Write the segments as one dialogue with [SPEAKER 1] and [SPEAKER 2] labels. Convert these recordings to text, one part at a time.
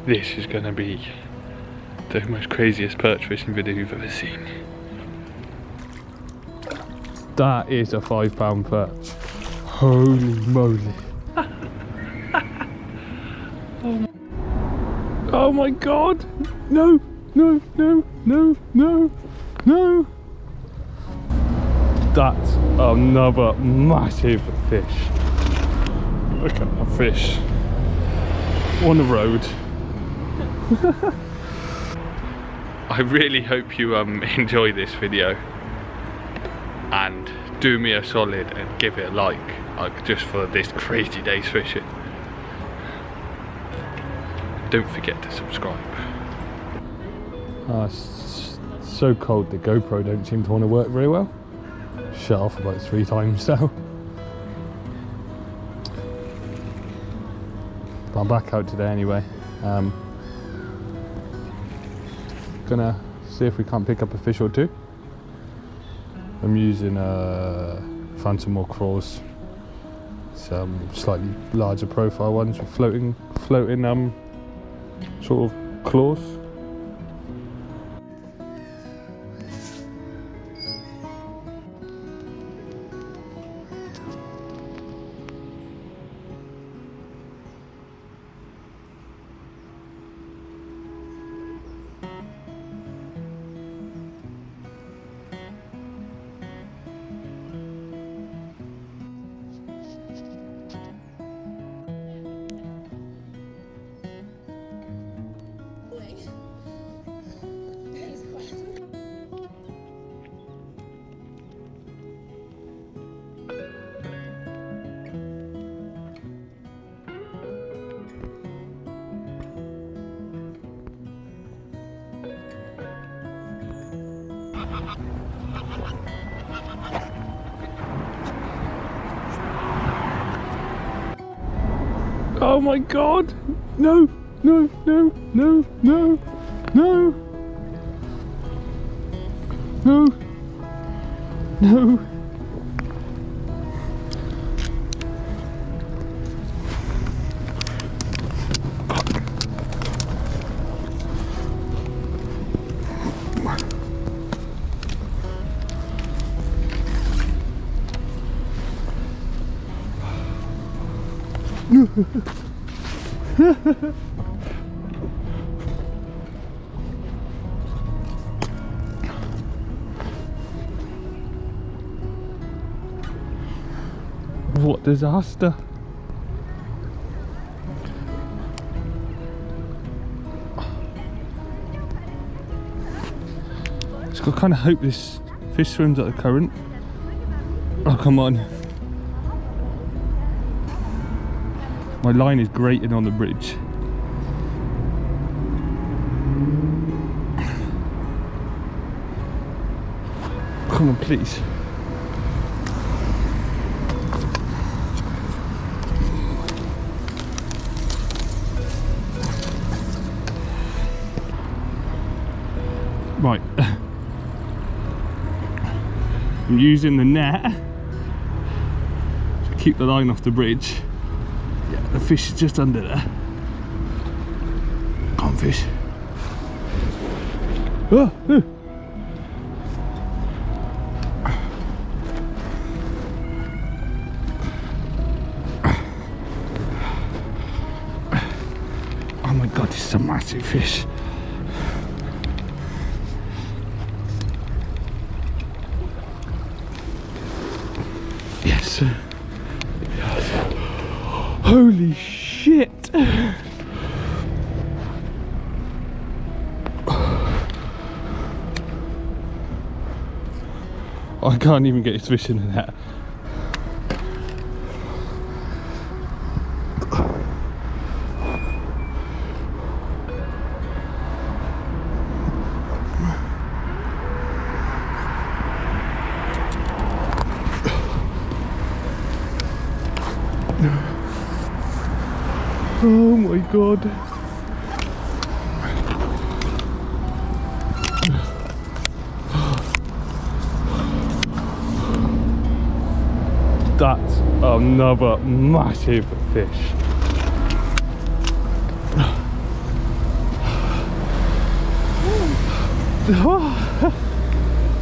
[SPEAKER 1] This is going to be the most craziest perch fishing video you've ever seen. That is a £5 perch. Holy moly. Oh my god! No! No! No! No! No! No! That's another massive fish. Look at that fish on the road. I really hope you enjoy this video, and do me a solid and give it a like just for this crazy day's fishing. Don't forget to subscribe. It's so cold the GoPro don't seem to want to work very well. Shut off about 3 times now. But I'm back out today anyway. Gonna see if we can't pick up a fish or two. I'm using found some more craws, some slightly larger profile ones with floating sort of claws. Oh my god! No! No! No! No! No! No! No! No! What disaster! Just got to kind of hope this fish swims at the current. Oh come on! My line is grating on the bridge. Come on, please. Right. I'm using the net to keep the line off the bridge. Yeah, the fish is just under there. Come on, fish. Oh, oh. Oh my god, this is a massive fish. Yes. Holy shit! I can't even get his fish in the net. Oh my god. That's another massive fish.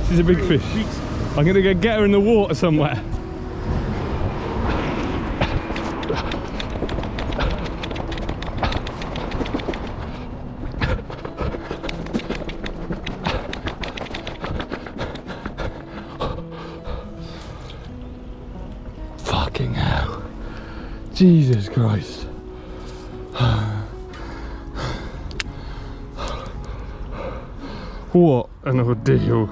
[SPEAKER 1] She's a big fish. I'm gonna go get her in the water somewhere. Fucking hell. Jesus Christ. What an ordeal.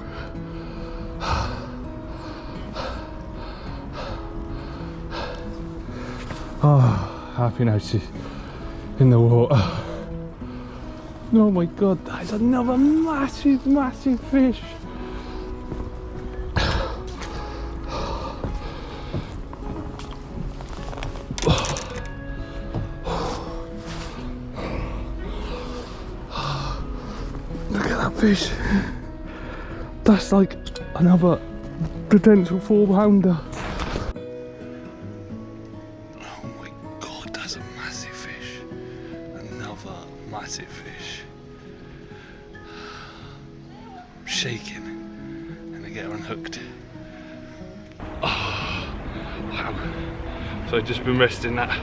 [SPEAKER 1] Oh, happy now she's in the water. Oh my god, that's another massive, massive fish. Look at that fish. That's like another potential 4-pounder. Massive fish. I'm shaking and I get her unhooked. Oh, wow. So I've just been resting that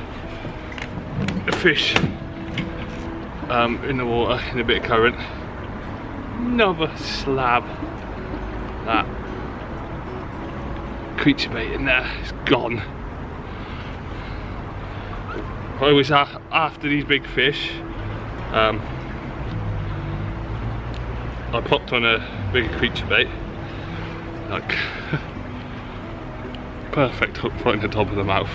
[SPEAKER 1] fish in the water in a bit of current. Another slab. That creature bait in there is gone. I always after these big fish, I popped on a bigger creature bait, like perfect hook right in the top of the mouth.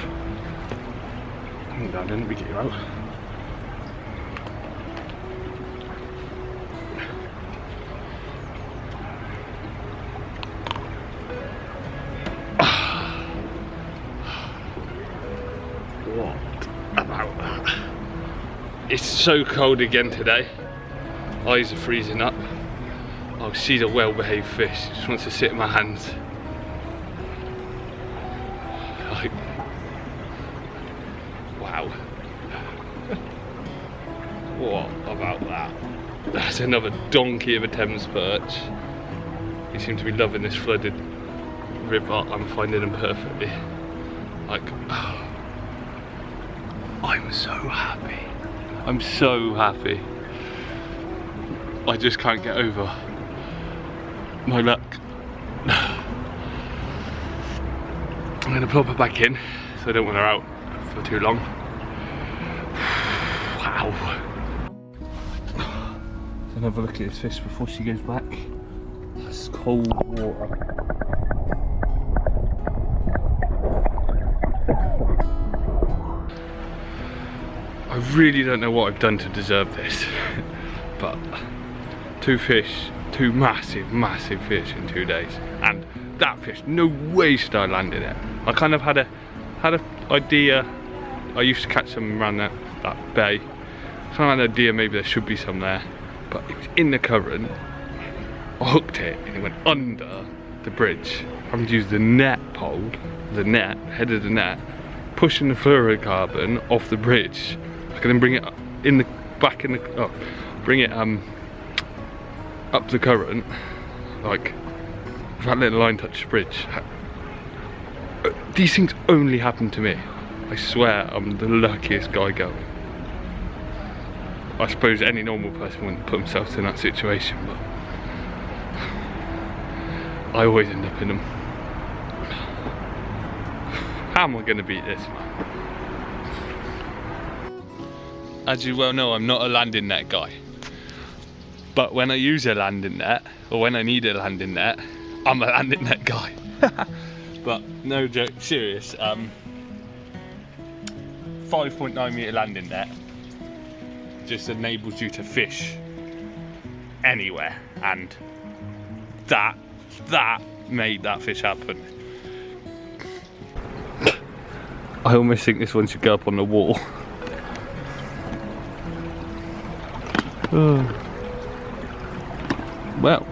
[SPEAKER 1] Hang on, didn't we get you out? What about that? It's so cold again today. Eyes are freezing up. Oh, she's a well-behaved fish. She just wants to sit in my hands. Like, wow. What about that? That's another donkey of a Thames perch. You seem to be loving this flooded river. I'm finding them perfectly. Like, oh, I'm so happy. I'm so happy. I just can't get over my luck. I'm going to plop her back in so I don't want her out for too long. Wow. Let's have a look at this fish before she goes back. That's cold water. I really don't know what I've done to deserve this, but two massive, massive fish in 2 days, and that fish, no way should I land in it. I kind of had a idea. I used to catch some around that bay. So I had an idea maybe there should be some there, but it was in the current. I hooked it and it went under the bridge. I'm using the net pole, the net, head of the net, pushing the fluorocarbon off the bridge. I can then bring it in the back in the bring it up the current, like without letting the line touch the bridge. These things only happen to me. I swear I'm the luckiest guy going. I suppose any normal person wouldn't put themselves in that situation, but I always end up in them. How am I going to beat this, man? As you well know, I'm not a landing net guy. But when I use a landing net, or when I need a landing net, I'm a landing net guy. But no joke, serious. 5.9 metre landing net just enables you to fish anywhere, and that made that fish happen. I almost think this one should go up on the wall. Well,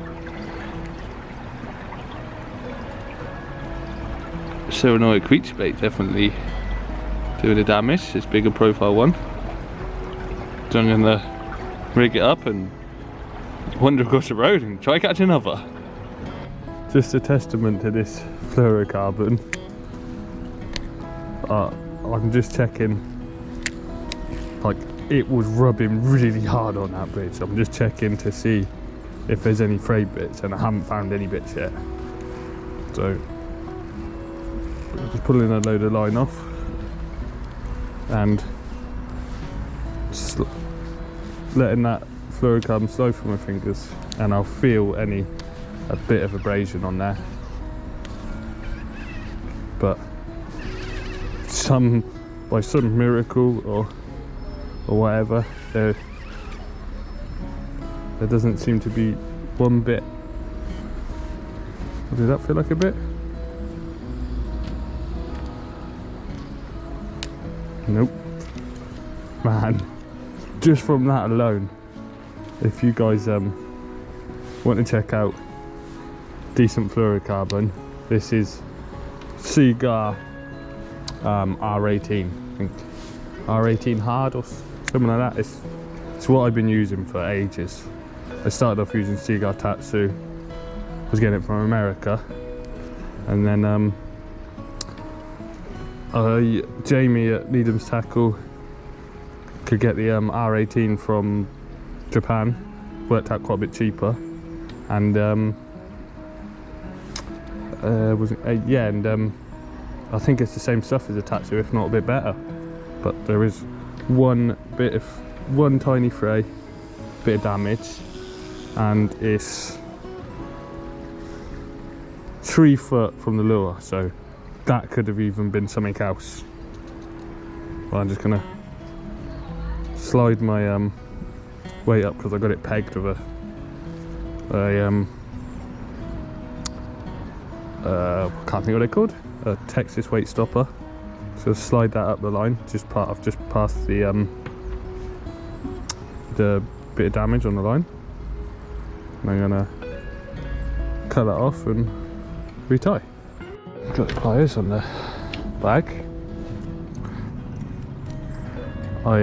[SPEAKER 1] Tsurinoya creature bait definitely doing the damage. This bigger profile one. So I'm gonna rig it up and wander across the road and try catch another. Just a testament to this fluorocarbon. I'm just checking, like, it was rubbing really hard on that bridge. I'm just checking to see if there's any frayed bits, and I haven't found any bits yet. So just pulling a load of line off and just letting that fluorocarbon slide through my fingers, and I'll feel a bit of abrasion on there. But by some miracle or whatever, there doesn't seem to be one bit. Does that feel like a bit? Nope. Man, just from that alone, if you guys want to check out decent fluorocarbon, this is Seaguar R18, I think. R18 hard or something like that. It's what I've been using for ages. I started off using Seaguar Tatsu, was getting it from America, and then Jamie at Needham's Tackle could get the R18 from Japan, worked out quite a bit cheaper, and I think it's the same stuff as a Tatsu, if not a bit better. But there is one tiny fray, bit of damage, and it's 3 foot from the lure, so that could have even been something else. Well, I'm just gonna slide my weight up because I got it pegged with I can't think what they're called, a Texas weight stopper. So slide that up the line, just past the bit of damage on the line. And I'm gonna cut that off and retie. Got the pliers on the bag. I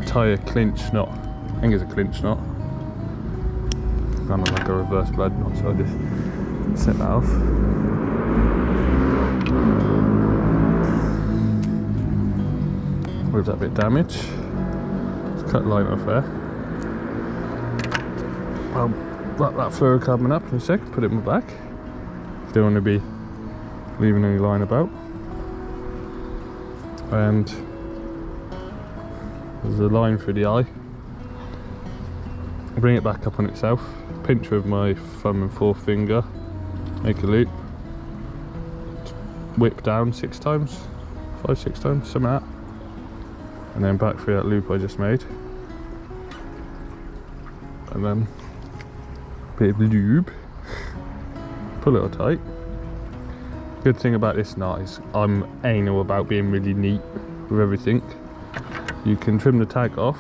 [SPEAKER 1] tie a clinch knot. I think it's a clinch knot. Kind of like a reverse blood knot, so I just set that off. With that bit of damage, just cut the line off there. I'll wrap that fluorocarbon up in a sec, put it in my back. Don't want to be leaving any line about. And there's a line through the eye. Bring it back up on itself, pinch with my thumb and forefinger, make a loop, whip down 6 times, 5-6 times, something like that. And then back through that loop I just made, and then a bit of lube, pull it all tight. Good thing about this knot is I'm anal about being really neat with everything. You can trim the tag off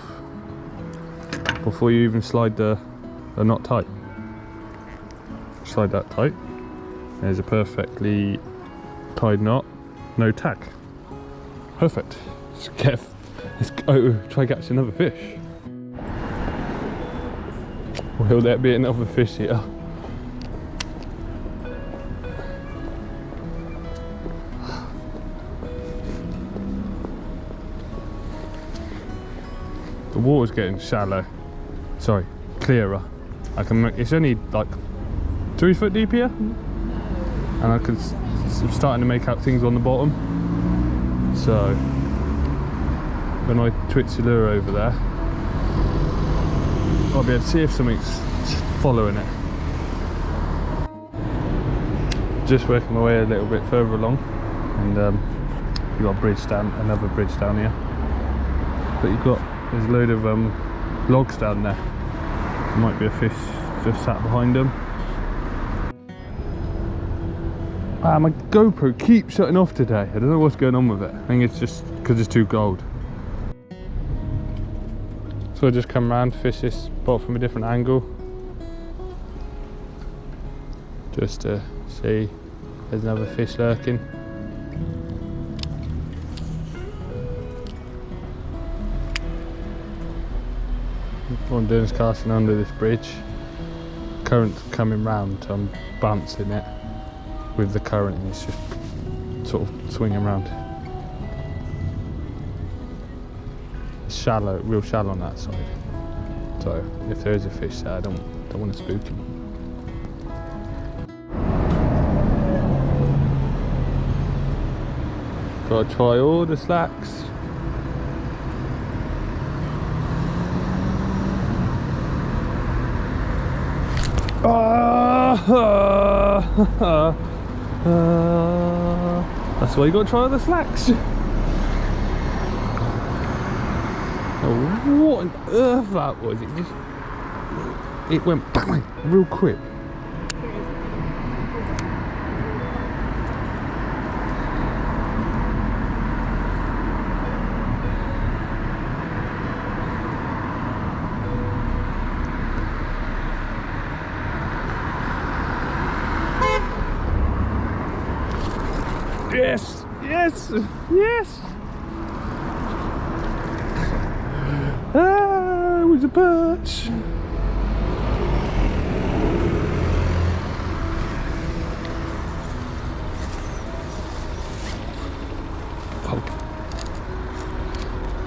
[SPEAKER 1] before you even slide the knot tight. Slide that tight, there's a perfectly tied knot, no tag. Perfect. Let's go try catch another fish. Will there be another fish here? The water's getting shallow. Sorry, clearer. It's only like 3 foot deep here, and I'm starting to make out things on the bottom. So when I twitch the lure over there, I'll be able to see if something's following it. Just working my way a little bit further along, and you've got another bridge down here. But there's a load of logs down there. There might be a fish just sat behind them. My GoPro keeps shutting off today. I don't know what's going on with it. I think it's just because it's too cold. So I just come around, fish this spot from a different angle, just to see if there's another fish lurking. What I'm doing is casting under this bridge. Current's coming round, so I'm bouncing it with the current, and it's just sort of swinging around. It's shallow, real shallow on that side. So if there is a fish there, I don't want to spook him. Gotta try all the slacks. That's why you gotta try all the slacks. Oh, what on earth that was? It went bang real quick. Yes, yes, yes. Ah, it was a perch. Oh.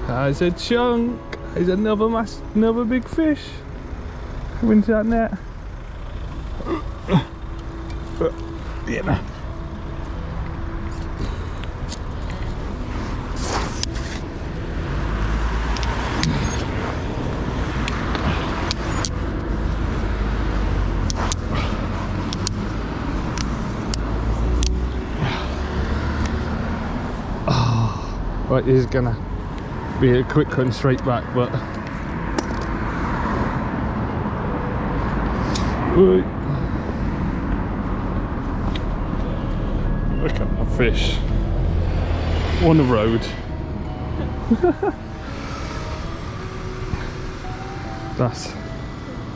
[SPEAKER 1] That's a chunk. There's another big fish. Go into that net. Yeah. Right, this is gonna be a quick one straight back, but look at my fish on the road. That's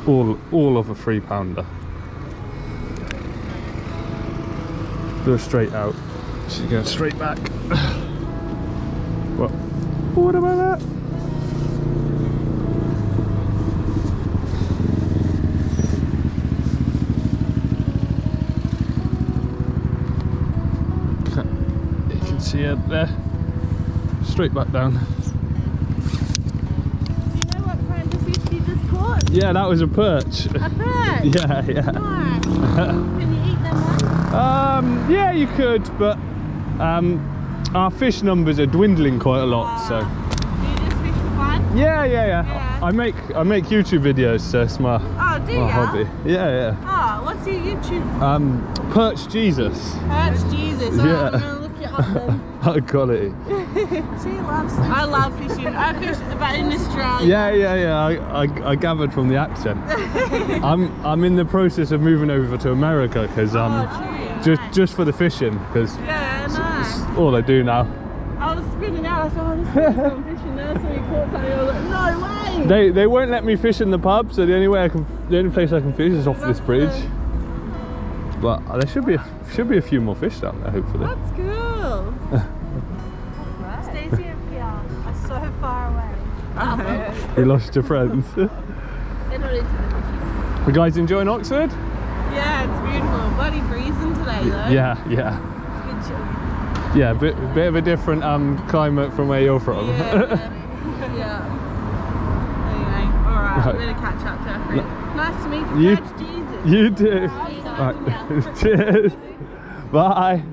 [SPEAKER 1] all of a 3-pounder. Go straight out. She's going straight back. Well, what about that? You can see it there. Straight back down.
[SPEAKER 2] Do you know what kind of fish you just caught?
[SPEAKER 1] Yeah, that was a perch.
[SPEAKER 2] A perch?
[SPEAKER 1] Yeah, yeah.
[SPEAKER 2] Nice. Can you eat them all?
[SPEAKER 1] Yeah, you could, but our fish numbers are dwindling quite a lot. So.
[SPEAKER 2] Do you just fish for fun?
[SPEAKER 1] Yeah. I make YouTube videos, so it's my
[SPEAKER 2] Do you?
[SPEAKER 1] hobby. Yeah.
[SPEAKER 2] Oh, what's your YouTube?
[SPEAKER 1] Perch Jesus.
[SPEAKER 2] Perch Jesus. Oh,
[SPEAKER 1] Yeah.
[SPEAKER 2] I'm gonna look it up then.
[SPEAKER 1] High quality.
[SPEAKER 2] I love fishing. I fished about in Australia.
[SPEAKER 1] Yeah. I gathered from the accent. I'm in the process of moving over to America because just for the fishing, because
[SPEAKER 2] nice.
[SPEAKER 1] all I do now.
[SPEAKER 2] I was spinning out. I saw this fishing there, so we caught something. I was like, no way.
[SPEAKER 1] They won't let me fish in the pub, so the only place I can fish is off this bridge. But there should be a few more fish down there, hopefully.
[SPEAKER 2] That's cool. Stacey and Pierre are so far away.
[SPEAKER 1] You lost your friends.
[SPEAKER 2] They're not into the fishing.
[SPEAKER 1] You guys enjoying Oxford?
[SPEAKER 2] Yeah, it's beautiful. Bloody freezing today though.
[SPEAKER 1] Yeah.
[SPEAKER 2] It's good chill.
[SPEAKER 1] Yeah, bit of a different climate from where you're from.
[SPEAKER 2] Yeah. Anyway, alright, I'm gonna catch up to our friend. Nice to meet you. Perch Jesus.
[SPEAKER 1] You too. Right. Cheers. Bye.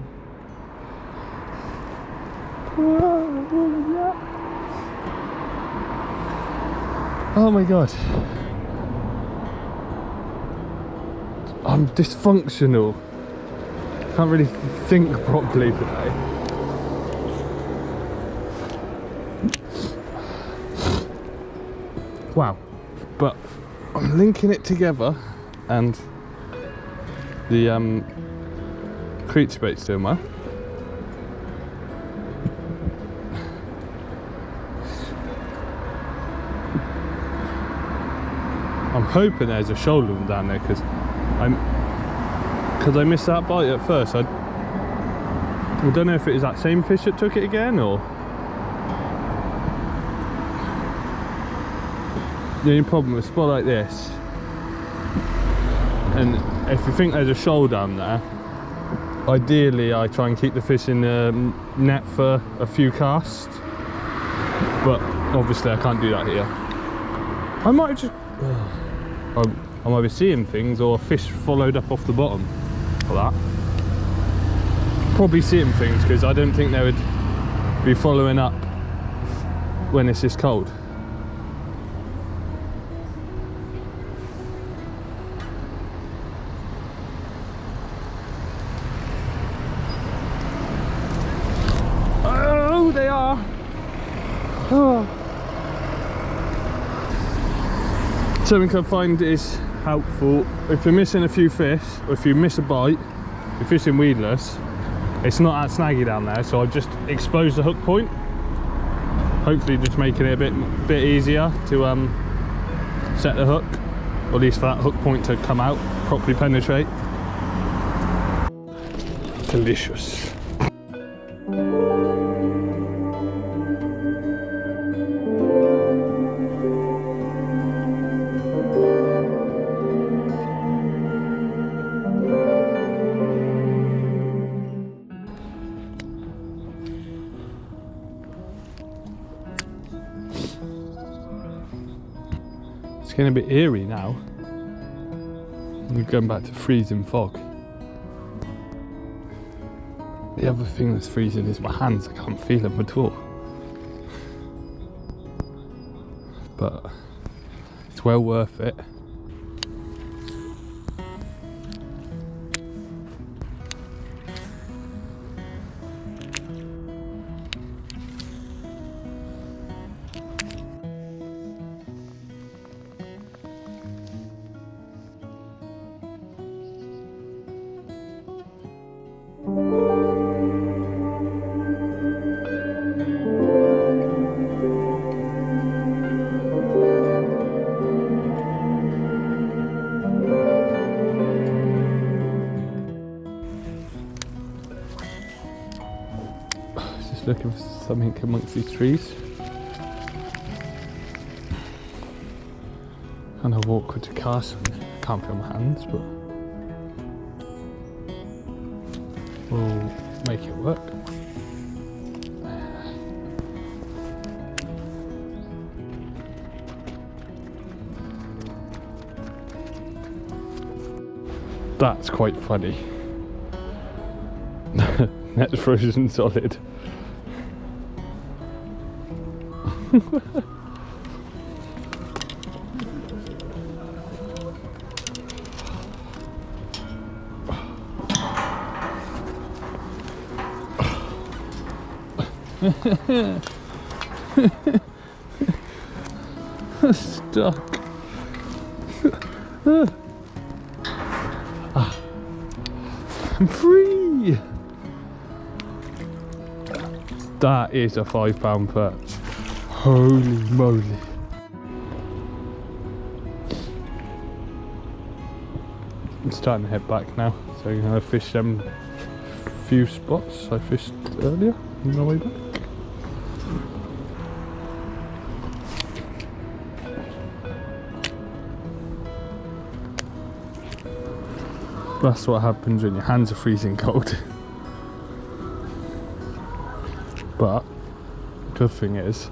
[SPEAKER 1] Oh my god. I'm dysfunctional. Can't really think properly today. Wow. But I'm linking it together, and the creature bait's doing well. I'm hoping there's a shoulder down there because I missed that bite at first. I don't know if it is that same fish that took it again or. The only problem with a spot like this, and if you think there's a shoal down there, ideally I try and keep the fish in the net for a few casts, but obviously I can't do that here. I might just I might be seeing things, or a fish followed up off the bottom of that. Probably seeing things, because I don't think they would be following up when it's this cold. Oh, they are. Oh. Something I find is helpful if you're missing a few fish, or if you miss a bite, you're fishing weedless, it's not that snaggy down there, so I've just exposed the hook point, hopefully just making it a bit easier to set the hook, or at least for that hook point to come out, properly penetrate. Delicious. It's getting a bit eerie now. We're going back to freezing fog. The other thing that's freezing is my hands. I can't feel them at all. But it's well worth it. Looking for something amongst these trees. Kind of awkward to cast and can't feel my hands, but we'll make it work. That's quite funny. Net's frozen solid. Stuck. I'm free. That is a £5 perch. Holy moly. I'm starting to head back now, so I'm going to fish them few spots I fished earlier on my way back. That's what happens when your hands are freezing cold. But the good thing is,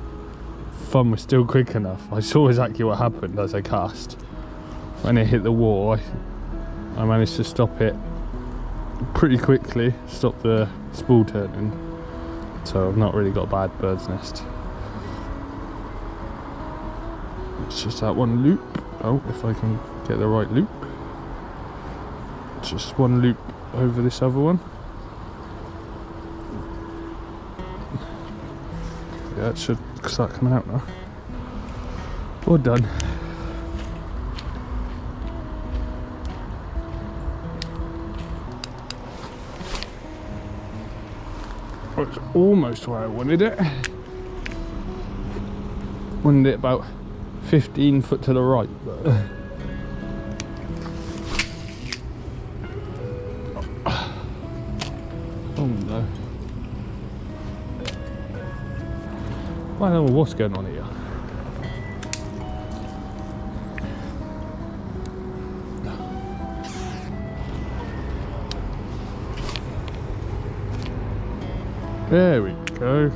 [SPEAKER 1] fun was still quick enough. I saw exactly what happened as I cast. When it hit the wall, I managed to stop it pretty quickly, stop the spool turning. So I've not really got a bad bird's nest. It's just that one loop. Oh, if I can get the right loop. Just one loop over this other one. Yeah, it should start coming out now. All done. Oh, it's almost where I wanted it. Wanted it about 15 foot to the right, but oh no. I don't know what's going on here. There we go.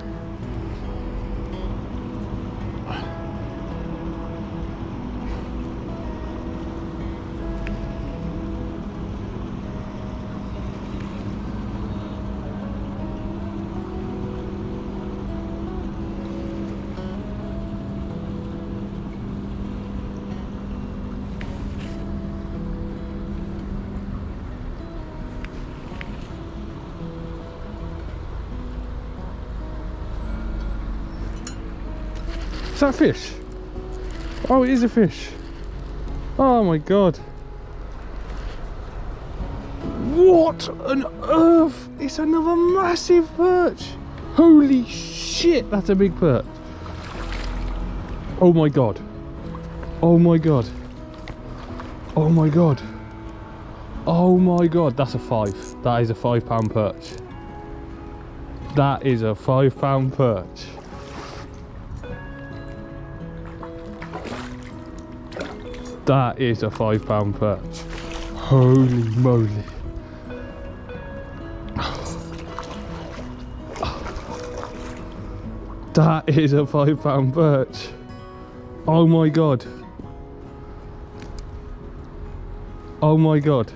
[SPEAKER 1] Is that a fish? Oh, it is a fish. Oh my god. What on earth? It's another massive perch. Holy shit, that's a big perch. Oh my god. Oh my god. Oh my god. Oh my god, that's a 5. That is a £5 perch. That is a £5 perch. That is a £5 perch. Holy moly. That is a £5 perch. Oh my god. Oh my god.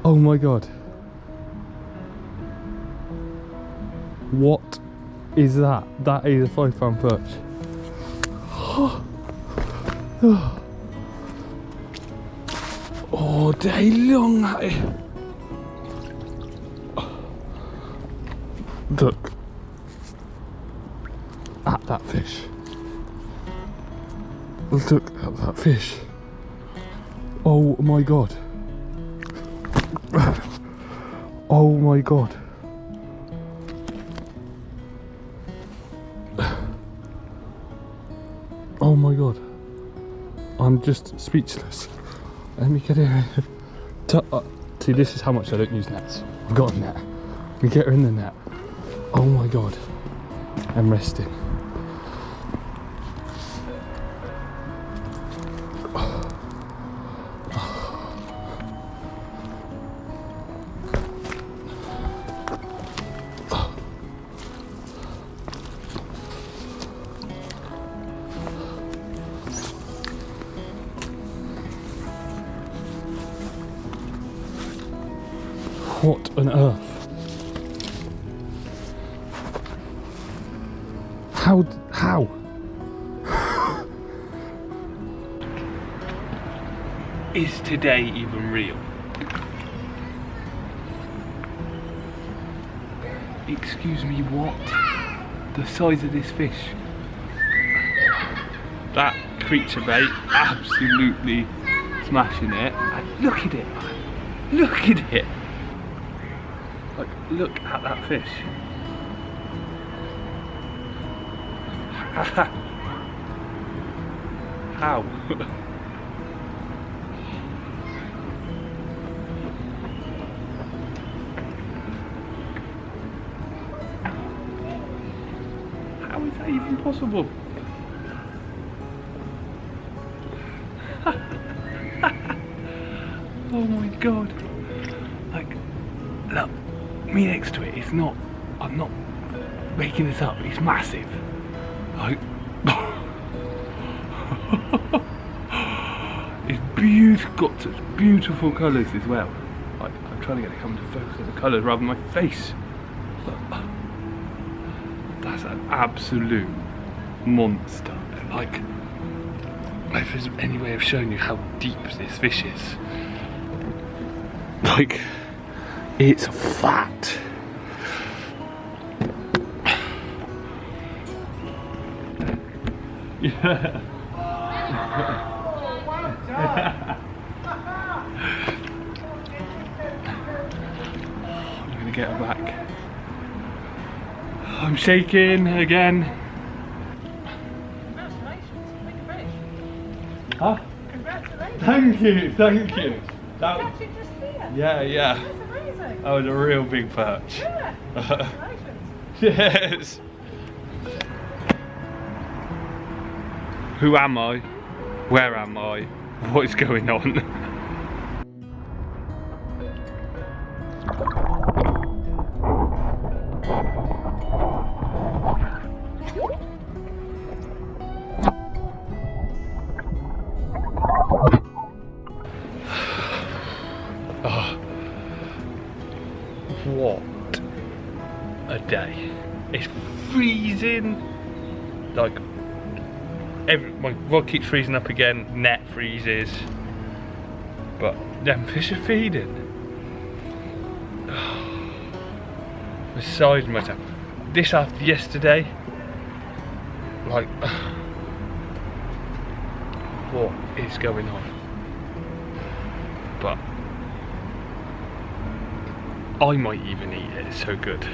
[SPEAKER 1] Oh my god. What is that? That is a £5 perch. All day long, that is. Look at that fish. Look at that fish. Oh my god. Oh my god. Oh my god. I'm just speechless. Let me get in. See, this is how much I don't use nets. I've got a net. We get her in the net. Oh my god. I'm resting. What on earth? How? Is today even real? Excuse me, what? The size of this fish. That creature bait, absolutely smashing it. And look at it. Look at it. Like, look at that fish. How? How is that even possible? Oh my god. Like, look, me next to it, it's not, I'm not making this up, it's massive. Like, it's beautiful, got such beautiful colours as well. Like, I'm trying to get it come to focus on the colours rather than my face. That's an absolute monster. Like, if there's any way of showing you how deep this fish is, like, it's fat. Yeah. I'm gonna get her back. I'm shaking again.
[SPEAKER 2] Congratulations, big fish.
[SPEAKER 1] Huh?
[SPEAKER 2] Congratulations.
[SPEAKER 1] Thank you, thank you. That,
[SPEAKER 2] Catch it just here.
[SPEAKER 1] yeah.
[SPEAKER 2] That's amazing.
[SPEAKER 1] That was a real big perch.
[SPEAKER 2] Yeah. Congratulations.
[SPEAKER 1] Yes. Who am I? Where am I? What is going on? freezing. Like, my rod keeps freezing up again, net freezes. But them fish are feeding. Beside myself. This after yesterday, like, what is going on? But I might even eat it, it's so good.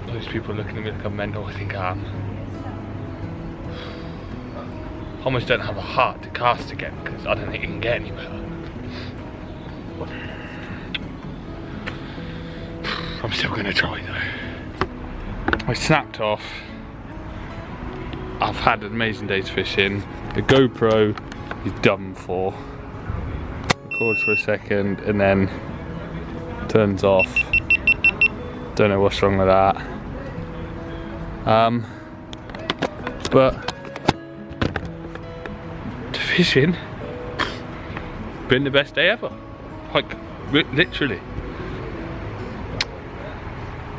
[SPEAKER 1] Those people looking at me like I'm mental, I think I am. I almost don't have a heart to cast again because I don't think it can get any better. I'm still gonna try though. I snapped off. I've had an amazing day's fishing. The GoPro is done for. Records for a second and then turns off. Don't know what's wrong with that. But the fishing been the best day ever. Like literally.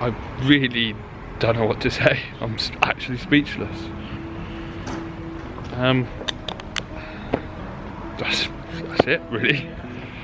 [SPEAKER 1] I really don't know what to say. I'm actually speechless. That's it really.